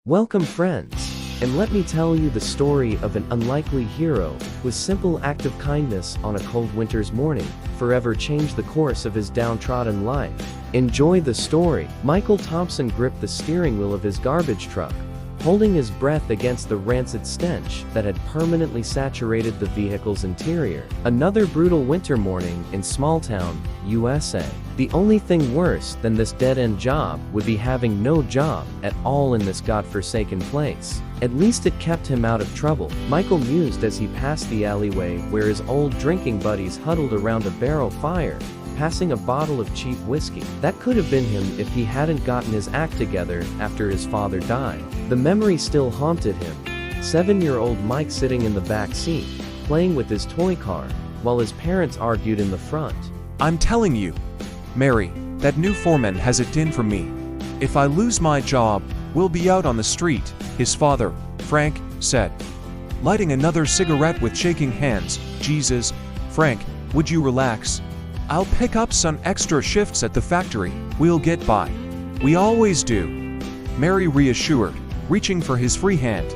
Welcome friends, and let me tell you the story of an unlikely hero, with simple act of kindness on a cold winter's morning, forever changed the course of his downtrodden life. Enjoy the story. Michael Thompson gripped the steering wheel of his garbage truck, holding his breath against the rancid stench that had permanently saturated the vehicle's interior. Another brutal winter morning in Smalltown, USA. The only thing worse than this dead-end job would be having no job at all in this godforsaken place. At least it kept him out of trouble, Michael mused as he passed the alleyway where his old drinking buddies huddled around a barrel fire, passing a bottle of cheap whiskey. That could have been him if he hadn't gotten his act together after his father died. The memory still haunted him. 7-year-old Mike sitting in the back seat, playing with his toy car, while his parents argued in the front. "I'm telling you, Mary, that new foreman has it in for me. If I lose my job, we'll be out on the street," his father, Frank, said, lighting another cigarette with shaking hands. "Jesus, Frank, would you relax? I'll pick up some extra shifts at the factory. We'll get by. We always do," Mary reassured, reaching for his free hand.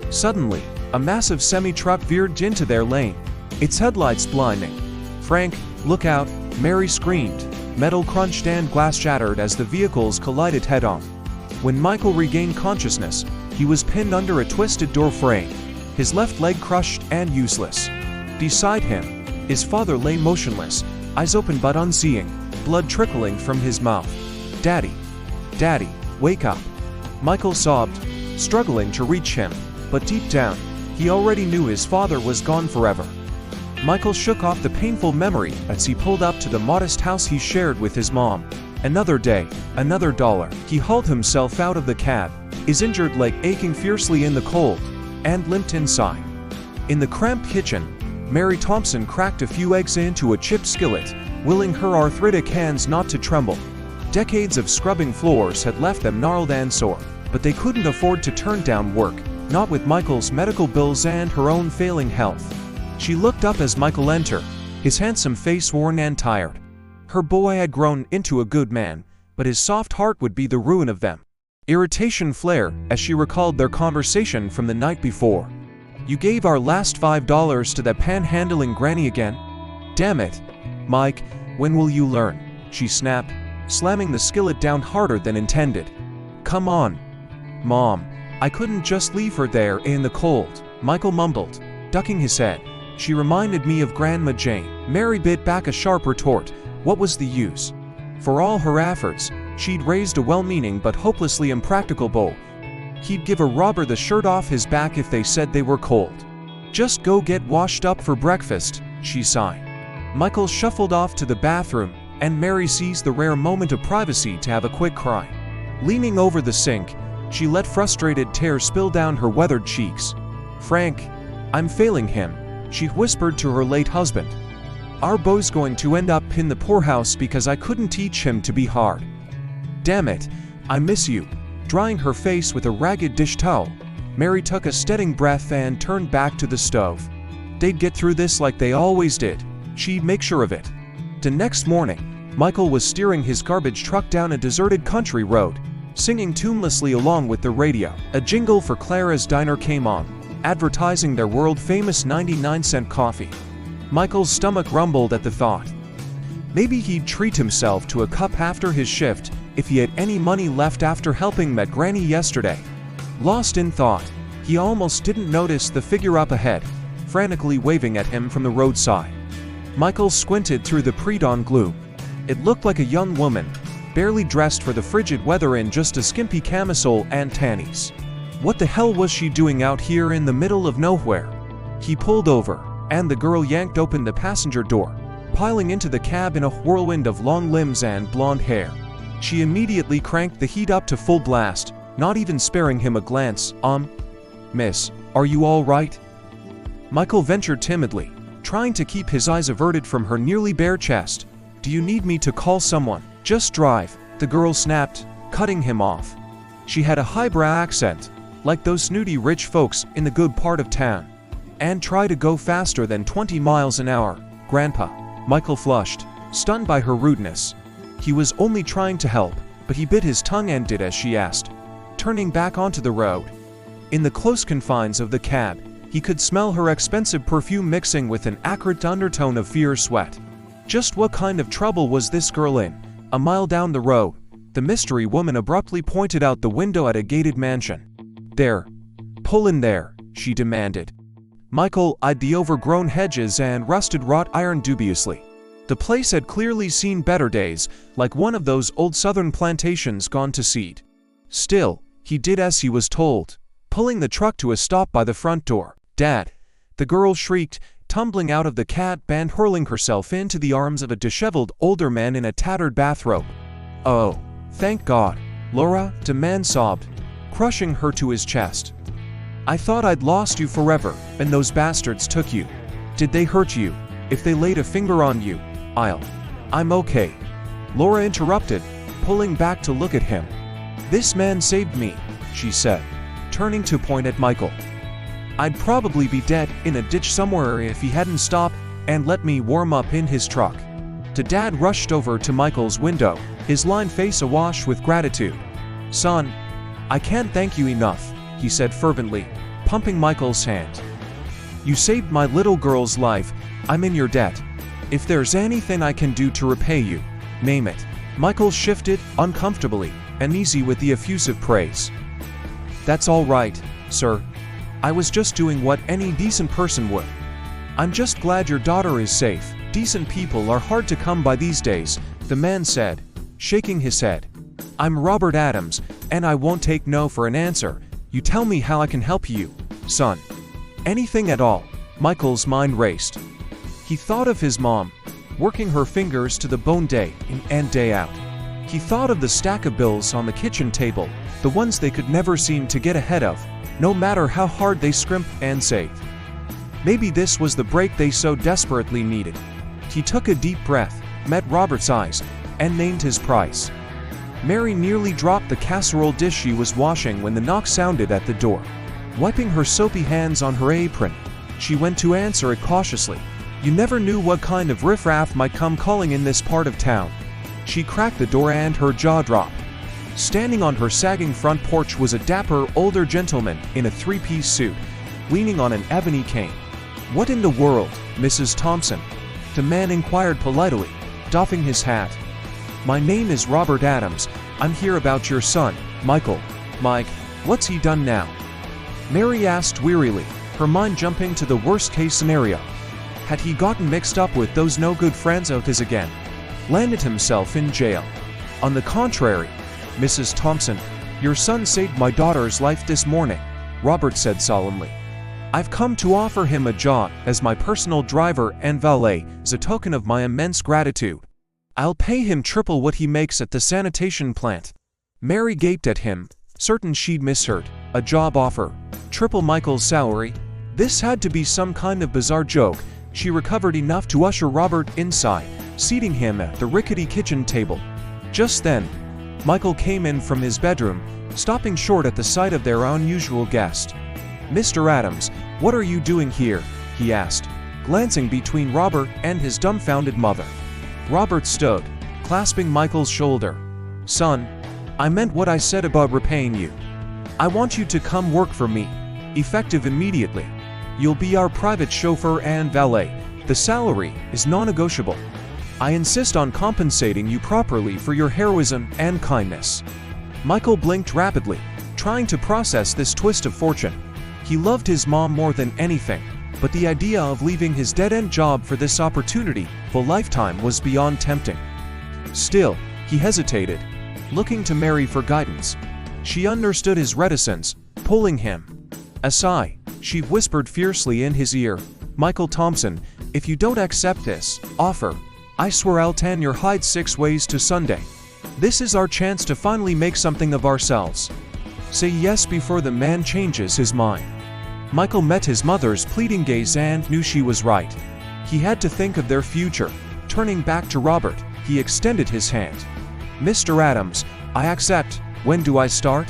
Suddenly, a massive semi-truck veered into their lane, its headlights blinding. "Frank, look out," Mary screamed. Metal crunched and glass shattered as the vehicles collided head-on. When Michael regained consciousness, he was pinned under a twisted door frame, his left leg crushed and useless. Beside him, his father lay motionless, eyes open but unseeing, blood trickling from his mouth. "Daddy, Daddy, wake up," Michael sobbed, struggling to reach him, but deep down, he already knew his father was gone forever. Michael shook off the painful memory as he pulled up to the modest house he shared with his mom. Another day, another dollar. He hauled himself out of the cab, his injured leg aching fiercely in the cold, and limped inside. In the cramped kitchen, Mary Thompson cracked a few eggs into a chip skillet, willing her arthritic hands not to tremble. Decades of scrubbing floors had left them gnarled and sore, but they couldn't afford to turn down work, not with Michael's medical bills and her own failing health. She looked up as Michael entered, his handsome face worn and tired. Her boy had grown into a good man, but his soft heart would be the ruin of them. Irritation flared as she recalled their conversation from the night before. "You gave our last $5 to that panhandling granny again? Damn it, Mike, when will you learn?" she snapped, slamming the skillet down harder than intended. "Come on, Mom, I couldn't just leave her there in the cold," Michael mumbled, ducking his head. "She reminded me of Grandma Jane." Mary bit back a sharp retort. What was the use? For all her efforts, she'd raised a well-meaning but hopelessly impractical boy. He'd give a robber the shirt off his back if they said they were cold. "Just go get washed up for breakfast," she sighed. Michael shuffled off to the bathroom, and Mary seized the rare moment of privacy to have a quick cry. Leaning over the sink, she let frustrated tears spill down her weathered cheeks. "Frank, I'm failing him," she whispered to her late husband. "Our boy's going to end up in the poorhouse because I couldn't teach him to be hard. Damn it, I miss you." Drying her face with a ragged dish towel, Mary took a steadying breath and turned back to the stove. They'd get through this like they always did. She'd make sure of it. The next morning, Michael was steering his garbage truck down a deserted country road, singing tunelessly along with the radio. A jingle for Clara's Diner came on, advertising their world-famous 99-cent coffee. Michael's stomach rumbled at the thought. Maybe he'd treat himself to a cup after his shift if he had any money left after helping met Granny yesterday. Lost in thought, he almost didn't notice the figure up ahead, frantically waving at him from the roadside. Michael squinted through the pre-dawn gloom. It looked like a young woman, barely dressed for the frigid weather in just a skimpy camisole and tannies. What the hell was she doing out here in the middle of nowhere? He pulled over, and the girl yanked open the passenger door, piling into the cab in a whirlwind of long limbs and blonde hair. She immediately cranked the heat up to full blast, not even sparing him a glance. Miss, are you all right?" Michael ventured timidly, trying to keep his eyes averted from her nearly bare chest. "Do you need me to call someone?" "Just drive," the girl snapped, cutting him off. She had a highbrow accent, like those snooty rich folks in the good part of town. "And try to go faster than 20 miles an hour, Grandpa." Michael flushed, stunned by her rudeness. He was only trying to help, but he bit his tongue and did as she asked. turning back onto the road. In the close confines of the cab, he could smell her expensive perfume mixing with an acrid undertone of fierce sweat. Just what kind of trouble was this girl in? A mile down the road, the mystery woman abruptly pointed out the window at a gated mansion. "There. Pull in there," she demanded. Michael eyed the overgrown hedges and rusted wrought iron dubiously. The place had clearly seen better days, like one of those old southern plantations gone to seed. Still, he did as he was told, pulling the truck to a stop by the front door. "Dad!" the girl shrieked, tumbling out of the cab and hurling herself into the arms of a disheveled older man in a tattered bathrobe. "Oh, thank God, Laura," the man sobbed, crushing her to his chest. "I thought I'd lost you forever, and those bastards took you. Did they hurt you? If they laid a finger on you, I'm okay," Laura interrupted, pulling back to look at him. "This man saved me," she said, turning to point at Michael. "I'd probably be dead in a ditch somewhere if he hadn't stopped and let me warm up in his truck." The dad rushed over to Michael's window, his lined face awash with gratitude. "Son, I can't thank you enough," he said fervently, pumping Michael's hand. "You saved my little girl's life. I'm in your debt. If there's anything I can do to repay you, name it." Michael shifted, uncomfortably, uneasy with the effusive praise. "That's all right, sir. I was just doing what any decent person would. I'm just glad your daughter is safe. Decent people are hard to come by these days," the man said, shaking his head. "I'm Robert Adams, and I won't take no for an answer. You tell me how I can help you, son." "Anything at all." Michael's mind raced. He thought of his mom, working her fingers to the bone day in and day out. He thought of the stack of bills on the kitchen table, the ones they could never seem to get ahead of, no matter how hard they scrimped and saved. Maybe this was the break they so desperately needed. He took a deep breath, met Robert's eyes, and named his price. Mary nearly dropped the casserole dish she was washing when the knock sounded at the door. Wiping her soapy hands on her apron, she went to answer it cautiously. You never knew what kind of riffraff might come calling in this part of town. She cracked the door and her jaw dropped. Standing on her sagging front porch was a dapper, older gentleman in a three-piece suit, leaning on an ebony cane. "What in the world, Mrs. Thompson?" the man inquired politely, doffing his hat. "My name is Robert Adams. I'm here about your son, Michael." "Mike, what's he done now?" Mary asked wearily, her mind jumping to the worst-case scenario. Had he gotten mixed up with those no-good friends of his again? Landed himself in jail? On the contrary, "Mrs. Thompson, your son saved my daughter's life this morning," Robert said solemnly. "I've come to offer him a job as my personal driver and valet as a token of my immense gratitude. I'll pay him triple what he makes at the sanitation plant." Mary gaped at him, certain she'd misheard. A job offer? Triple Michael's salary? This had to be some kind of bizarre joke. She recovered enough to usher Robert inside, seating him at the rickety kitchen table. Just then, Michael came in from his bedroom, stopping short at the sight of their unusual guest. "Mr. Adams, what are you doing here?" he asked, glancing between Robert and his dumbfounded mother. Robert stood, clasping Michael's shoulder. "Son, I meant what I said about repaying you. I want you to come work for me, effective immediately. You'll be our private chauffeur and valet. The salary is non-negotiable. I insist on compensating you properly for your heroism and kindness." Michael blinked rapidly, trying to process this twist of fortune. He loved his mom more than anything, but the idea of leaving his dead-end job for this opportunity for a lifetime was beyond tempting. Still, he hesitated, looking to Mary for guidance. She understood his reticence, pulling him aside. She whispered fiercely in his ear, "Michael Thompson, if you don't accept this offer, I swear I'll tan your hide 6 ways to Sunday. This is our chance to finally make something of ourselves. Say yes before the man changes his mind." Michael met his mother's pleading gaze and knew she was right. He had to think of their future. Turning back to Robert, he extended his hand. "Mr. Adams, I accept. When do I start?"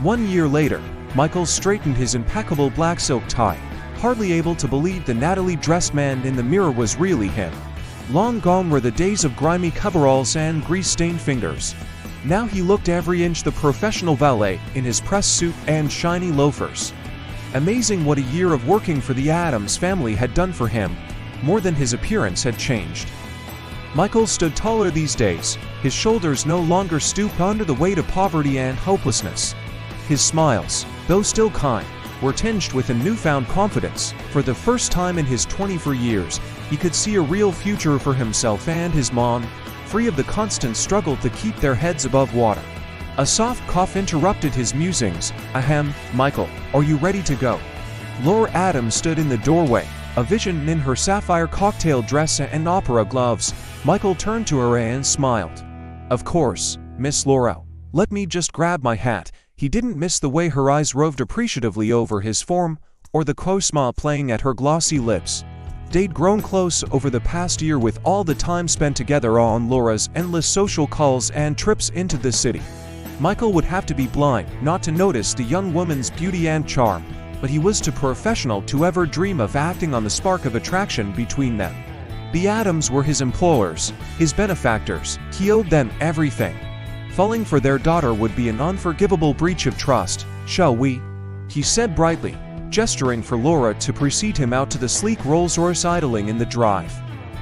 1 year later, Michael straightened his impeccable black silk tie, hardly able to believe the nattily dressed man in the mirror was really him. Long gone were the days of grimy coveralls and grease-stained fingers. Now he looked every inch the professional valet in his press suit and shiny loafers. Amazing what a year of working for the Addams family had done for him. More than his appearance had changed. Michael stood taller these days, his shoulders no longer stooped under the weight of poverty and hopelessness. His smiles, though still kind, were tinged with a newfound confidence. For the first time in his 24 years, he could see a real future for himself and his mom, free of the constant struggle to keep their heads above water. A soft cough interrupted his musings. Ahem, Michael, are you ready to go? Laura Addams stood in the doorway, a vision in her sapphire cocktail dress and opera gloves. Michael turned to her and smiled. Of course, Miss Laura. Let me just grab my hat. He didn't miss the way her eyes roved appreciatively over his form, or the coy smile playing at her glossy lips. They'd grown close over the past year with all the time spent together on Laura's endless social calls and trips into the city. Michael would have to be blind not to notice the young woman's beauty and charm, but he was too professional to ever dream of acting on the spark of attraction between them. The Addams were his employers, his benefactors. He owed them everything. Falling for their daughter would be an unforgivable breach of trust. Shall we? He said brightly, gesturing for Laura to precede him out to the sleek Rolls-Royce idling in the drive.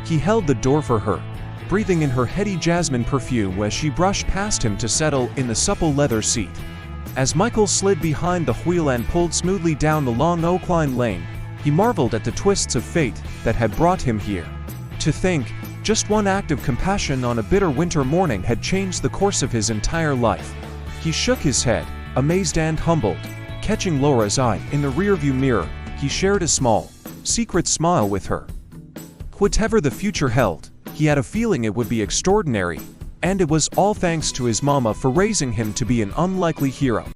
He held the door for her, breathing in her heady jasmine perfume as she brushed past him to settle in the supple leather seat. As Michael slid behind the wheel and pulled smoothly down the long oak-lined lane, he marveled at the twists of fate that had brought him here. To think, just one act of compassion on a bitter winter morning had changed the course of his entire life. He shook his head, amazed and humbled. Catching Laura's eye in the rearview mirror, he shared a small, secret smile with her. Whatever the future held, he had a feeling it would be extraordinary, and it was all thanks to his mama for raising him to be an unlikely hero.